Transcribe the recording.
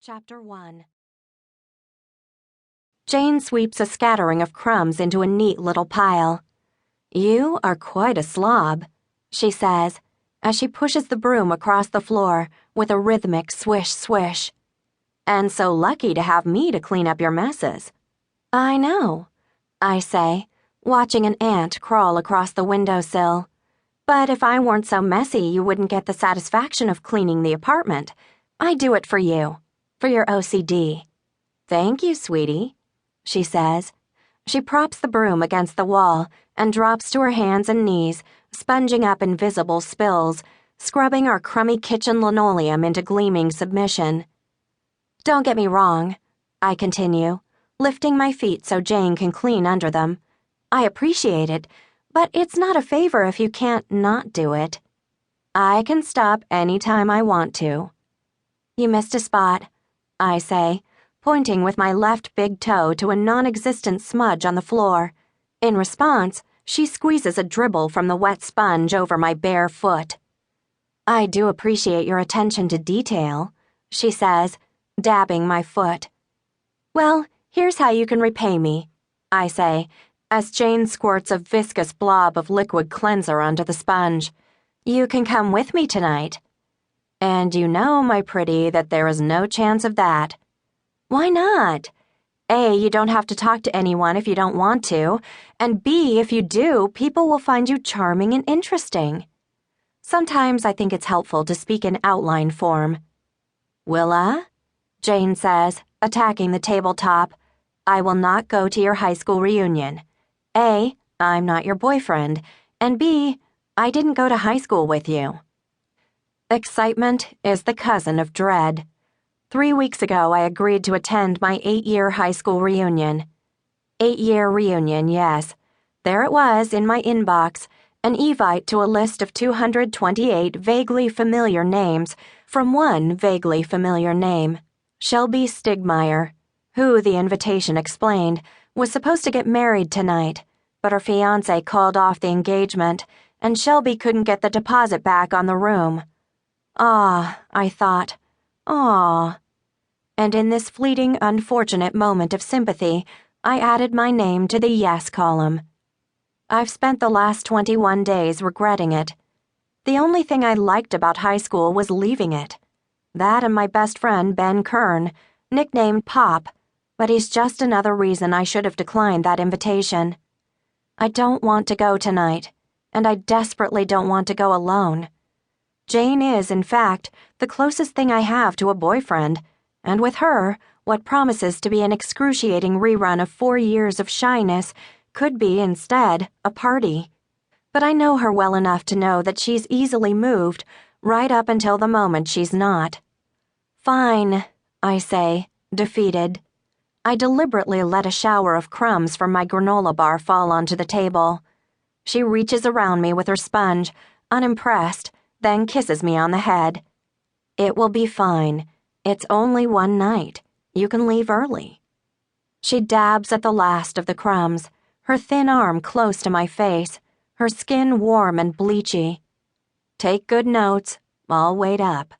Chapter 1. Jane sweeps a scattering of crumbs into a neat little pile. "You are quite a slob," she says, as she pushes the broom across the floor with a rhythmic swish-swish. "And so lucky to have me to clean up your messes." "I know," I say, watching an ant crawl across the windowsill. "But if I weren't so messy, you wouldn't get the satisfaction of cleaning the apartment. I do it for you. For your OCD. "Thank you, sweetie," she says. She props the broom against the wall and drops to her hands and knees, sponging up invisible spills, scrubbing our crummy kitchen linoleum into gleaming submission. "Don't get me wrong," I continue, lifting my feet so Jane can clean under them. "I appreciate it, but it's not a favor if you can't not do it. I can stop any time I want to." "You missed a spot," I say, pointing with my left big toe to a non-existent smudge on the floor. In response, she squeezes a dribble from the wet sponge over my bare foot. "I do appreciate your attention to detail," she says, dabbing my foot. "Well, here's how you can repay me," I say, as Jane squirts a viscous blob of liquid cleanser onto the sponge. "You can come with me tonight." "And you know, my pretty, that there is no chance of that." "Why not? A, you don't have to talk to anyone if you don't want to, and B, if you do, people will find you charming and interesting. Sometimes I think it's helpful to speak in outline form." "Willa," Jane says, attacking the tabletop, "I will not go to your high school reunion. A, I'm not your boyfriend, and B, I didn't go to high school with you." Excitement is the cousin of dread. 3 weeks ago, I agreed to attend my 8-year high school reunion. 8-year reunion, yes. There it was in my inbox, an evite to a list of 228 vaguely familiar names from one vaguely familiar name, Shelby Stigmeyer, who, the invitation explained, was supposed to get married tonight, but her fiancé called off the engagement, and Shelby couldn't get the deposit back on the room. "Ah," I thought. "Aw." And in this fleeting, unfortunate moment of sympathy, I added my name to the yes column. I've spent the last 21 days regretting it. The only thing I liked about high school was leaving it. That and my best friend Ben Kern, nicknamed Pop, but he's just another reason I should have declined that invitation. I don't want to go tonight, and I desperately don't want to go alone. Jane is, in fact, the closest thing I have to a boyfriend, and with her, what promises to be an excruciating rerun of 4 years of shyness could be, instead, a party. But I know her well enough to know that she's easily moved, right up until the moment she's not. "Fine," I say, defeated. I deliberately let a shower of crumbs from my granola bar fall onto the table. She reaches around me with her sponge, unimpressed, then kisses me on the head. "It will be fine. It's only one night. You can leave early." She dabs at the last of the crumbs, her thin arm close to my face, her skin warm and bleachy. "Take good notes. I'll wait up."